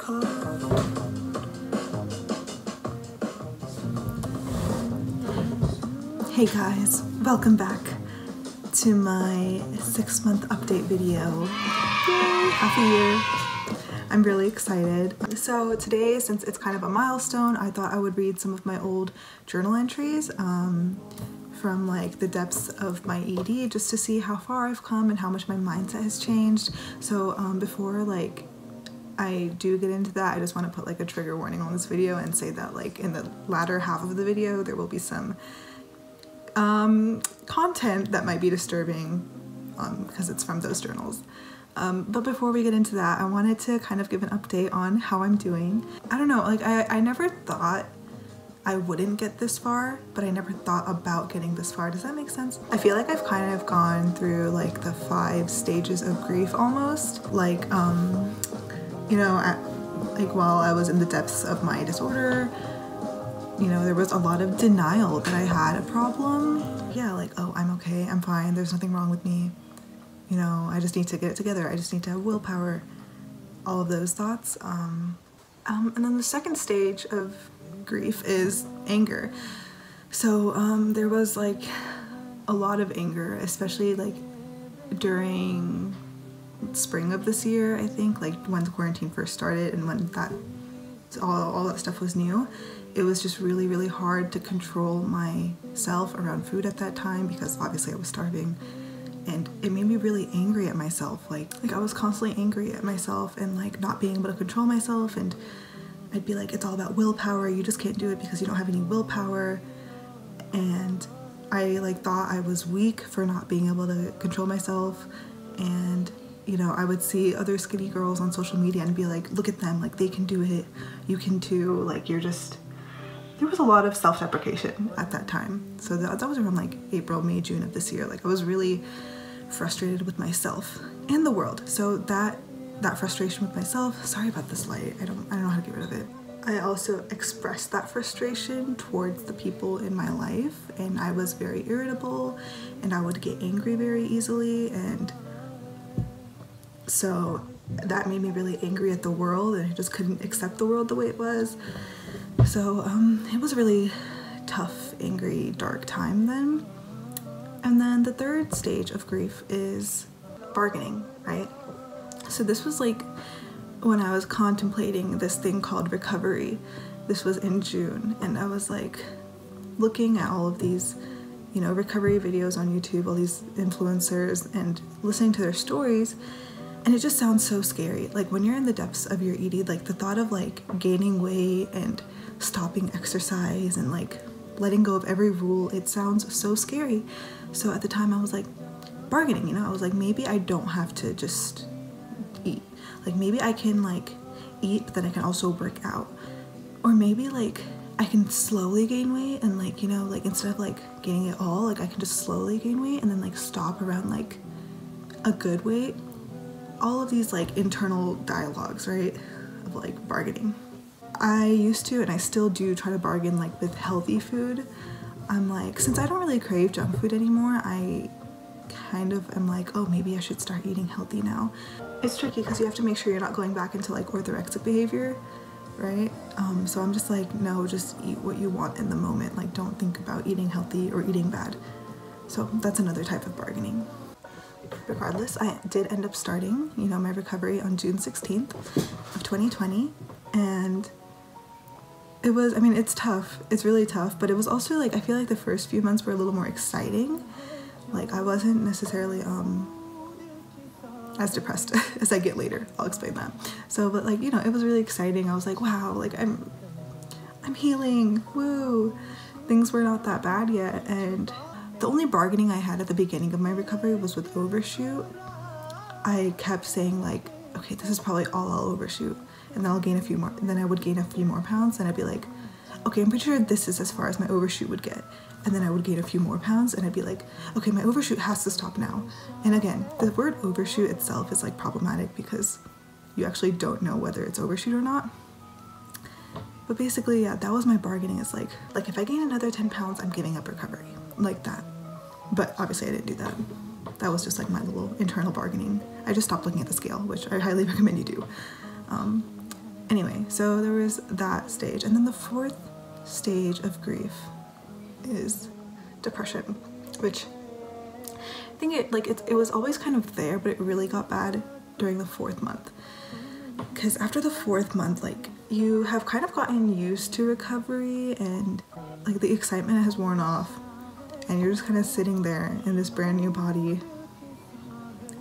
Hey guys, welcome back to my 6-month update video. Yay, half a year. I'm really excited. So today, since it's kind of a milestone, I thought I would read some of my old journal entries from like the depths of my ED, just to see how far I've come and how much my mindset has changed. So before like I do get into that, I just want to put like a trigger warning on this video and say that like in the latter half of the video there will be some content that might be disturbing because it's from those journals. But before we get into that, I wanted to kind of give an update on how I'm doing. I don't know, like I never thought I wouldn't get this far, but I never thought about getting this far. Does that make sense? I feel like I've kind of gone through like the 5 stages of grief almost. Like, you know, like while I was in the depths of my disorder, you know, there was a lot of denial that I had a problem. Yeah, like, oh, I'm okay, I'm fine, there's nothing wrong with me. You know, I just need to get it together. I just need to have willpower. All of those thoughts. And then the second stage of grief is anger. So there was like a lot of anger, especially like during spring of this year, I think, like when the quarantine first started and when that all that stuff was new. It was just really, really hard to control myself around food at that time because obviously I was starving, and it made me really angry at myself. Like I was constantly angry at myself and like not being able to control myself, and I'd be like, it's all about willpower, you just can't do it because you don't have any willpower. And I like thought I was weak for not being able to control myself. And you know, I would see other skinny girls on social media and be like, look at them, like they can do it, you can too, like you're just... There was a lot of self-deprecation at that time. So that was around like April, May, June of this year. Like I was really frustrated with myself and the world. So that frustration with myself, sorry about this light, I don't know how to get rid of it. I also expressed that frustration towards the people in my life, and I was very irritable and I would get angry very easily, and so that made me really angry at the world, and I just couldn't accept the world the way it was. So it was a really tough, angry, dark time then. And then the third stage of grief is bargaining, right? So this was like when I was contemplating this thing called recovery. This was in June, and I was like looking at all of these, you know, recovery videos on YouTube, all these influencers, and listening to their stories. And it just sounds so scary. Like when you're in the depths of your ED, like the thought of like gaining weight and stopping exercise and like letting go of every rule, it sounds so scary. So at the time I was like bargaining, you know, I was like, maybe I don't have to just eat. Like maybe I can like eat, but then I can also work out. Or maybe like I can slowly gain weight and like, you know, like instead of like gaining it all, like I can just slowly gain weight and then like stop around like a good weight. All of these like internal dialogues, right, of like bargaining. I used to, and I still do, try to bargain like with healthy food. I'm like, since I don't really crave junk food anymore, I kind of am like, oh, maybe I should start eating healthy now. It's tricky because you have to make sure you're not going back into like orthorexic behavior, right? So I'm just like, no, just eat what you want in the moment. Like don't think about eating healthy or eating bad. So that's another type of bargaining. Regardless, I did end up starting, you know, my recovery on June 16th of 2020, and it was, I mean, it's tough, it's really tough, but it was also like, I feel like the first few months were a little more exciting. Like I wasn't necessarily as depressed as I get later. I'll explain that. So, but like, you know, it was really exciting. I was like, wow, like I'm healing, woo. Things were not that bad yet, and the only bargaining I had at the beginning of my recovery was with overshoot. I kept saying like, okay, this is probably all I'll overshoot, and then I'll gain a few more, and then I would gain a few more pounds, and I'd be like, okay, I'm pretty sure this is as far as my overshoot would get. And then I would gain a few more pounds, and I'd be like, okay, my overshoot has to stop now. And again, the word overshoot itself is like problematic because you actually don't know whether it's overshoot or not. But basically, yeah, that was my bargaining. It's like if I gain another 10 pounds, I'm giving up recovery, like that. But obviously I didn't do that. That was just like my little internal bargaining. I just stopped looking at the scale, which I highly recommend you do. Anyway, so there was that stage, and then the fourth stage of grief is depression, which I think it was always kind of there, but it really got bad during the 4th month. Because after the 4th month, like, you have kind of gotten used to recovery, and like the excitement has worn off, and you're just kind of sitting there in this brand new body,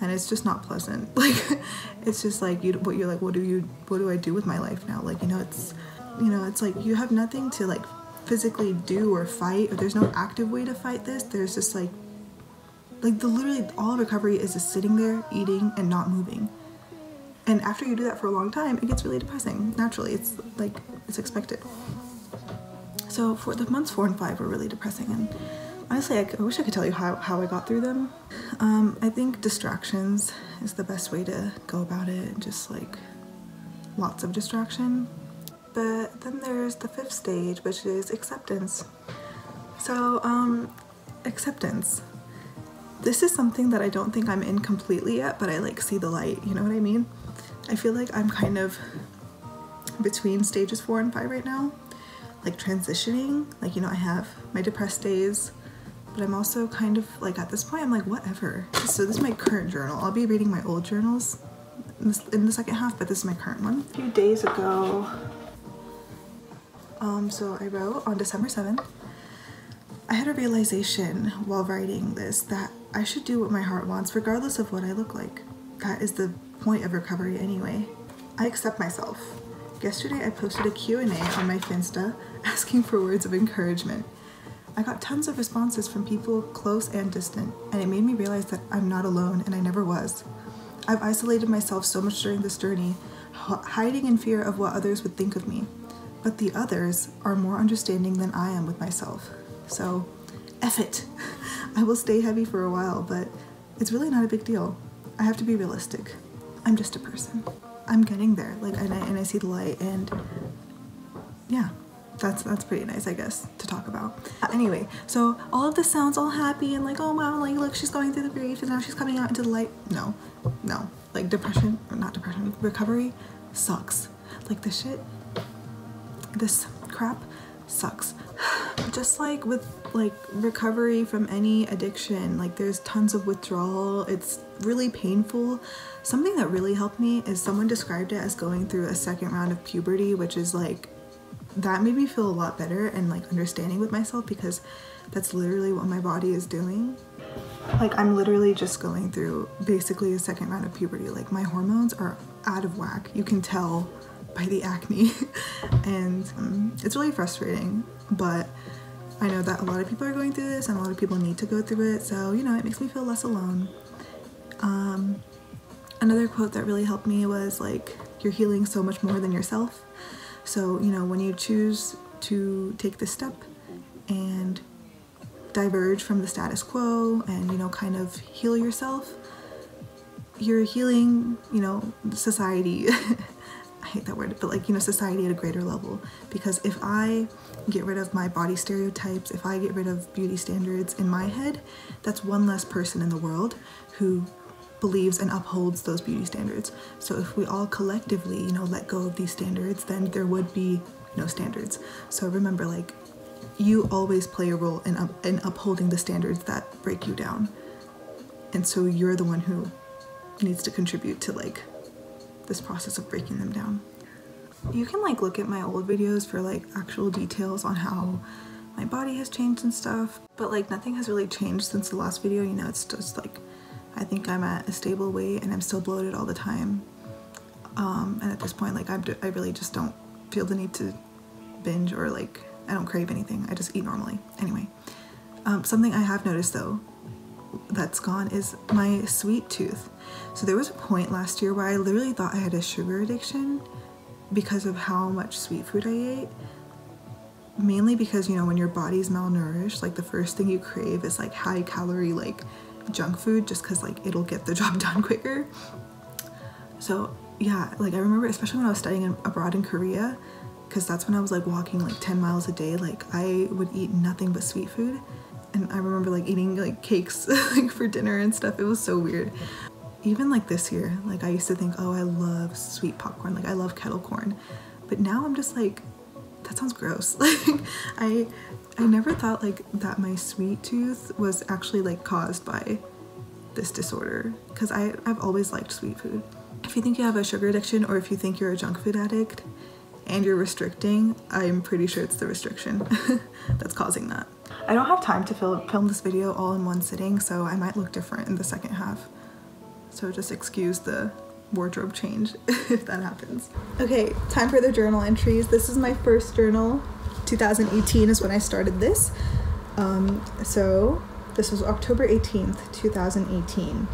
and it's just not pleasant. Like, it's just like what do I do with my life now? Like, it's like you have nothing to like physically do or fight, or there's no active way to fight this. There's just like literally all recovery is just sitting there eating and not moving. And after you do that for a long time, it gets really depressing. Naturally, it's like, it's expected. So for the months 4 and 5 were really depressing, and honestly, I wish I could tell you how I got through them. I think distractions is the best way to go about it, just like lots of distraction. But then there's the 5th stage, which is acceptance. So acceptance. This is something that I don't think I'm in completely yet, but I like see the light, you know what I mean? I feel like I'm kind of between stages 4 and 5 right now, like transitioning. Like, I have my depressed days, but I'm also kind of like, at this point, I'm like, whatever. So this is my current journal. I'll be reading my old journals in the second half, but this is my current one. A few days ago, so I wrote on December 7th, I had a realization while writing this that I should do what my heart wants regardless of what I look like. That is the point of recovery anyway. I accept myself. Yesterday I posted a Q&A on my Finsta asking for words of encouragement. I got tons of responses from people close and distant, and it made me realize that I'm not alone, and I never was. I've isolated myself so much during this journey, hiding in fear of what others would think of me. But the others are more understanding than I am with myself. So, F it. I will stay heavy for a while, but it's really not a big deal. I have to be realistic. I'm just a person. I'm getting there, like, and I see the light, and yeah, that's pretty nice, I guess, to talk about. Anyway, so all of this sounds all happy and like, oh wow, like, look, she's going through the grief and now she's coming out into the light. No, like recovery sucks. Like, this crap sucks. Just like with like recovery from any addiction, like there's tons of withdrawal. It's really painful. Something that really helped me is someone described it as going through a second round of puberty, which is like, that made me feel a lot better and like understanding with myself, because that's literally what my body is doing. Like, I'm literally just going through basically a second round of puberty. Like, my hormones are out of whack. You can tell by the acne and it's really frustrating, but I know that a lot of people are going through this and a lot of people need to go through it, so it makes me feel less alone. Another quote that really helped me was like, you're healing so much more than yourself. So when you choose to take this step and diverge from the status quo and kind of heal yourself, you're healing society. I hate that word, but like, society at a greater level. Because if I get rid of my body stereotypes, if I get rid of beauty standards in my head, that's one less person in the world who believes and upholds those beauty standards. So if we all collectively, let go of these standards, then there would be no standards. So remember, like, you always play a role in upholding the standards that break you down. And so you're the one who needs to contribute to like this process of breaking them down. You can like look at my old videos for like actual details on how my body has changed and stuff, but like nothing has really changed since the last video. It's just like, I think I'm at a stable weight and I'm still bloated all the time. And at this point, like, I really just don't feel the need to binge, or like, I don't crave anything. I just eat normally. Anyway, something I have noticed though that's gone is my sweet tooth. So there was a point last year where I literally thought I had a sugar addiction because of how much sweet food I ate. Mainly because, when your body's malnourished, like the first thing you crave is like high calorie, like junk food, just because like it'll get the job done quicker. So yeah, like I remember, especially when I was studying abroad in Korea, because that's when I was like walking like 10 miles a day, like I would eat nothing but sweet food. And I remember like eating like cakes like for dinner and stuff. It was so weird. even like this year, like I used to think, oh, I love sweet popcorn, like I love kettle corn, but now I'm just like, that sounds gross. Like I never thought like that my sweet tooth was actually like caused by this disorder, because I've always liked sweet food. If you think you have a sugar addiction, or if you think you're a junk food addict and you're restricting, I'm pretty sure it's the restriction that's causing that. I don't have time to film this video all in one sitting, so I might look different in the second half. So just excuse the wardrobe change if that happens. Okay, time for the journal entries. This is my first journal. 2018 is when I started this. So this was October 18th, 2018.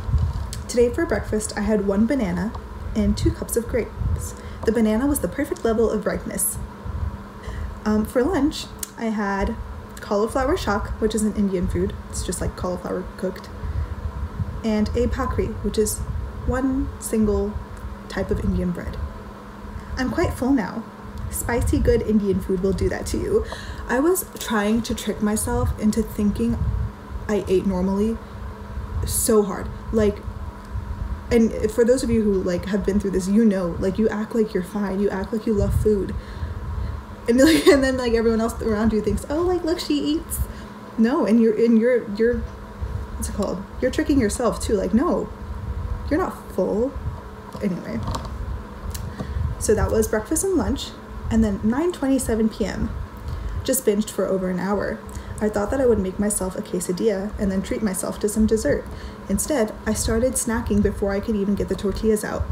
Today for breakfast, I had 1 banana and 2 cups of grapes. The banana was the perfect level of ripeness. For lunch, I had cauliflower shak, which is an Indian food. It's just like cauliflower cooked. And a bhakri, which is one single type of Indian bread. I'm quite full now. Spicy, good Indian food will do that to you. I was trying to trick myself into thinking I ate normally so hard. Like, and for those of you who like have been through this, you know, like you act like you're fine, you act like you love food, and like, and then like everyone else around you thinks, oh, like look, she eats. No, and you're what's it called? You're tricking yourself too. Like, no, you're not full. Anyway, so that was breakfast and lunch, and then 9:27 p.m. just binged for over an hour. I thought that I would make myself a quesadilla and then treat myself to some dessert. Instead, I started snacking before I could even get the tortillas out.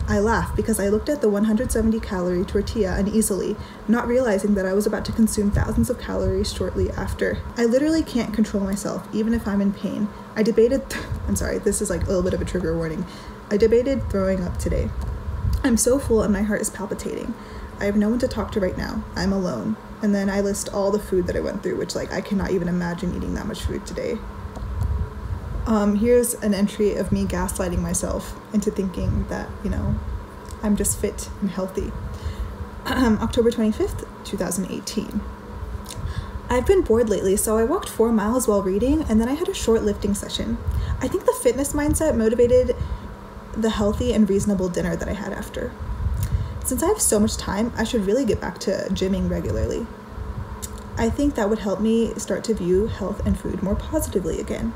I laughed because I looked at the 170-calorie tortilla uneasily, not realizing that I was about to consume thousands of calories shortly after. I literally can't control myself, even if I'm in pain. I debated, I'm sorry, this is like a little bit of a trigger warning. I debated throwing up today. I'm so full and my heart is palpitating. I have no one to talk to right now. I'm alone. And then I list all the food that I went through, which like I cannot even imagine eating that much food today. Here's an entry of me gaslighting myself into thinking that, you know, I'm just fit and healthy. October 25th, 2018. I've been bored lately, so I walked 4 miles while reading, and then I had a short lifting session. I think the fitness mindset motivated the healthy and reasonable dinner that I had after. Since I have so much time, I should really get back to gymming regularly. I think that would help me start to view health and food more positively again.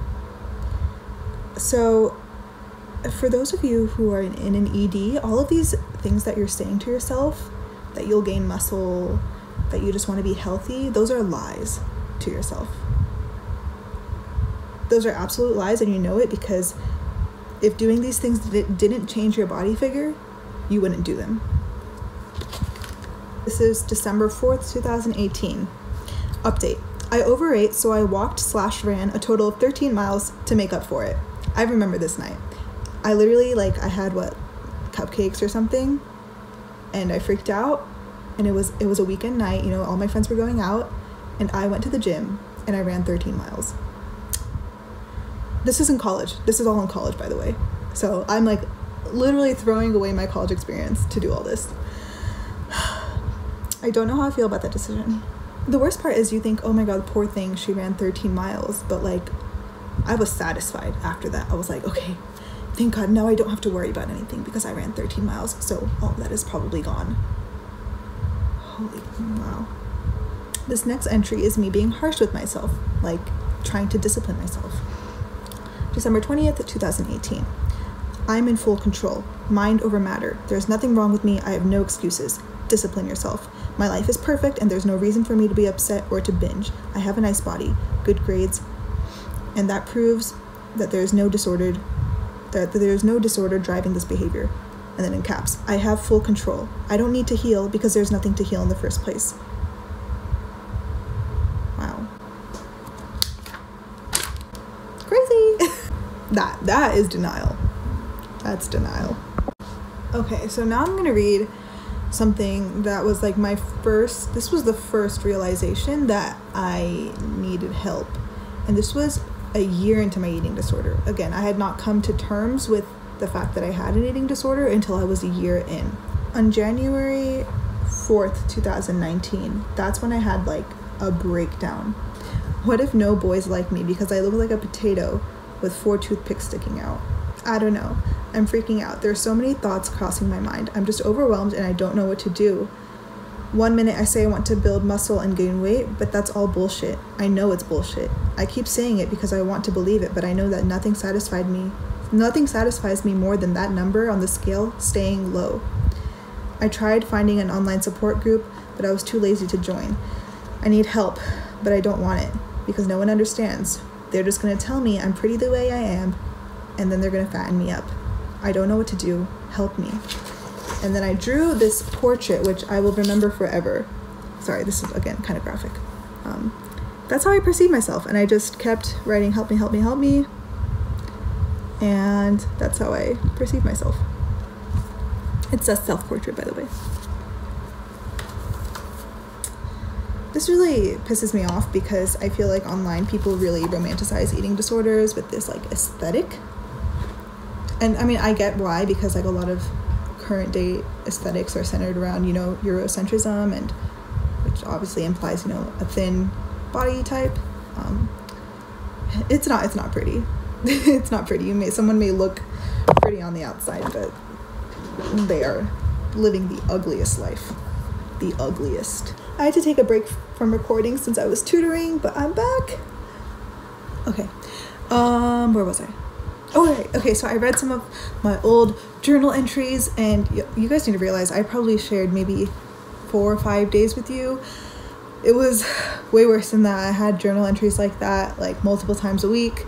So, for those of you who are in an ED, all of these things that you're saying to yourself, that you'll gain muscle, that you just want to be healthy, those are lies to yourself. Those are absolute lies, and you know it, because if doing these things didn't change your body figure, you wouldn't do them. This is December 4th, 2018. Update. I overate, so I walked/ran a total of 13 miles to make up for it. I remember this night. I literally, like, I had, what, cupcakes or something, and I freaked out, and it was a weekend night, you know, all my friends were going out, and I went to the gym, and I ran 13 miles. This is in college. This is all in college, by the way. So I'm, like, literally throwing away my college experience to do all this. I don't know how I feel about that decision. The worst part is you think, oh my god, poor thing, she ran 13 miles, but, like, I was satisfied after that. I was like, okay, thank God, now I don't have to worry about anything because I ran 13 miles, so all of that is probably gone. Holy wow. This next entry is me being harsh with myself, like trying to discipline myself. December 20th, 2018. I'm in full control. Mind over matter. There's nothing wrong with me. I have no excuses. Discipline yourself. My life is perfect and there's no reason for me to be upset or to binge. I have a nice body, good grades, and that proves that there's no disorder driving this behavior. And then in caps, I have full control. I don't need to heal because there's nothing to heal in the first place. Wow. Crazy. That is denial. That's denial. Okay, so now I'm gonna read something that was like this was the first realization that I needed help. And this was a year into my eating disorder. Again, I had not come to terms with the fact that I had an eating disorder until I was a year in. On January 4th, 2019, that's when I had like a breakdown. What if no boys like me because I look like a potato with 4 toothpicks sticking out? I don't know. I'm freaking out. There are so many thoughts crossing my mind. I'm just overwhelmed and I don't know what to do. One minute I say I want to build muscle and gain weight, but that's all bullshit. I know it's bullshit. I keep saying it because I want to believe it, but I know that nothing satisfies me more than that number on the scale staying low. I tried finding an online support group, but I was too lazy to join. I need help, but I don't want it because no one understands. They're just going to tell me I'm pretty the way I am, and then they're going to fatten me up. I don't know what to do. Help me. And then I drew this portrait, which I will remember forever. Sorry, this is, again, kind of graphic. That's how I perceive myself, and I just kept writing, help me, help me, help me. And that's how I perceive myself. It's a self-portrait, by the way. This really pisses me off because I feel like online people really romanticize eating disorders with this like aesthetic. And I mean, I get why, because like a lot of current day aesthetics are centered around, you know, Eurocentrism, and which obviously implies, you know, a thin body type. It's not pretty. It's not pretty. Someone may look pretty on the outside, but they are living the ugliest life. The ugliest. I had to take a break from recording since I was tutoring, but I'm back. Okay. Where was I? Oh, right. Okay, so I read some of my old journal entries, and you guys need to realize I probably shared maybe 4 or 5 days with you. It was way worse than that. I had journal entries like that like multiple times a week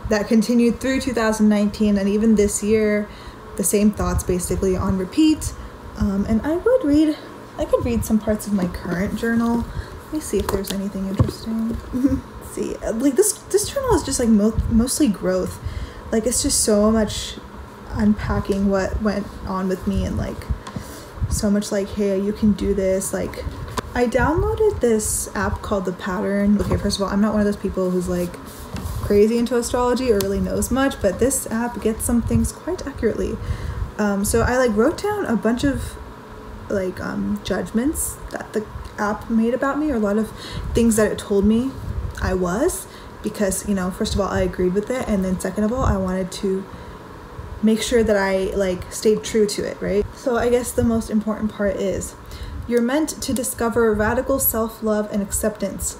that continued through 2019, and even this year, the same thoughts basically on repeat. And I could read some parts of my current journal. Let me see if there's anything interesting. Let's see, like this journal is just like mostly growth. Like it's just so much unpacking what went on with me, and like so much like, hey, you can do this. Like I downloaded this app called The Pattern. Okay, first of all, I'm not one of those people who's like crazy into astrology or really knows much, but this app gets some things quite accurately. So I like wrote down a bunch of like judgments that the app made about me, or a lot of things that it told me I was, because, you know, first of all, I agreed with it, and then second of all, I wanted to make sure that I like stayed true to it, right? So I guess the most important part is you're meant to discover radical self-love and acceptance.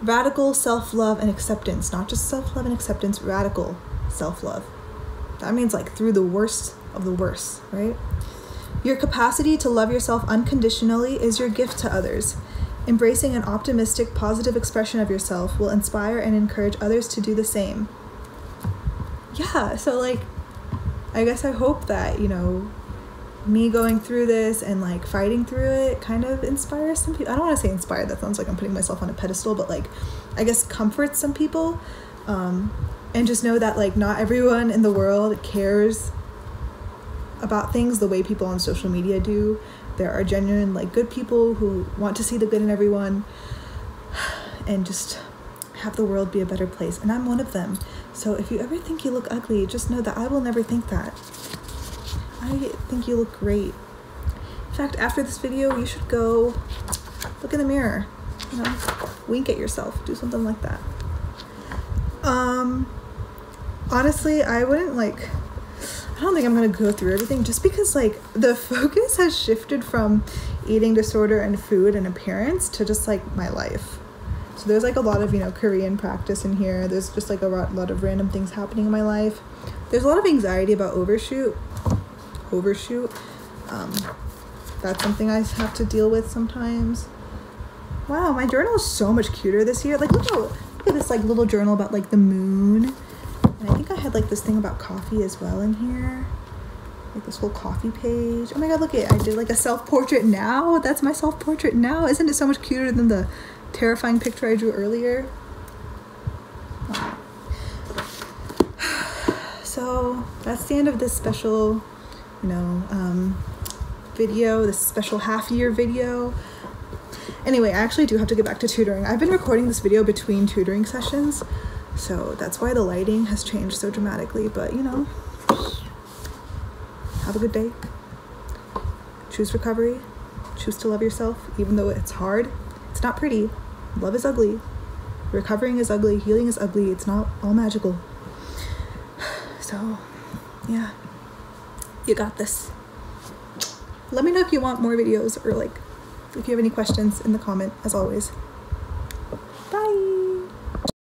Radical self-love and acceptance, not just self-love and acceptance, radical self-love. That means like through the worst of the worst, right? Your capacity to love yourself unconditionally is your gift to others. Embracing an optimistic, positive expression of yourself will inspire and encourage others to do the same. Yeah, so like, I guess I hope that, you know, me going through this and like fighting through it kind of inspires some people. I don't want to say inspire, that sounds like I'm putting myself on a pedestal, but like, I guess comforts some people. And just know that like not everyone in the world cares about things the way people on social media do. There are genuine like good people who want to see the good in everyone and just have the world be a better place, and I'm one of them. So if you ever think you look ugly, just know that I will never think that. I think you look great. In fact, after this video, you should go look in the mirror, you know, wink at yourself, do something like that. Honestly, I don't think I'm gonna go through everything, just because like the focus has shifted from eating disorder and food and appearance to just like my life. So there's like a lot of, you know, Korean practice in here. There's just like a lot of random things happening in my life. There's a lot of anxiety about overshoot. That's something I have to deal with sometimes. Wow, my journal is so much cuter this year. Like look at this like little journal about like the moon. And I think I had like this thing about coffee as well in here. Like this whole coffee page. Oh my god, look at it. I did like a self-portrait now. That's my self-portrait now. Isn't it so much cuter than the terrifying picture I drew earlier? So that's the end of this special, you know, video, this special half-year video. Anyway, I actually do have to get back to tutoring. I've been recording this video between tutoring sessions, so that's why the lighting has changed so dramatically, but you know, have a good day. Choose recovery. Choose to love yourself, even though it's hard. It's not pretty. Love is ugly. Recovering is ugly. Healing is ugly. It's not all magical. So yeah, you got this. Let me know if you want more videos, or like if you have any questions in the comment, as always.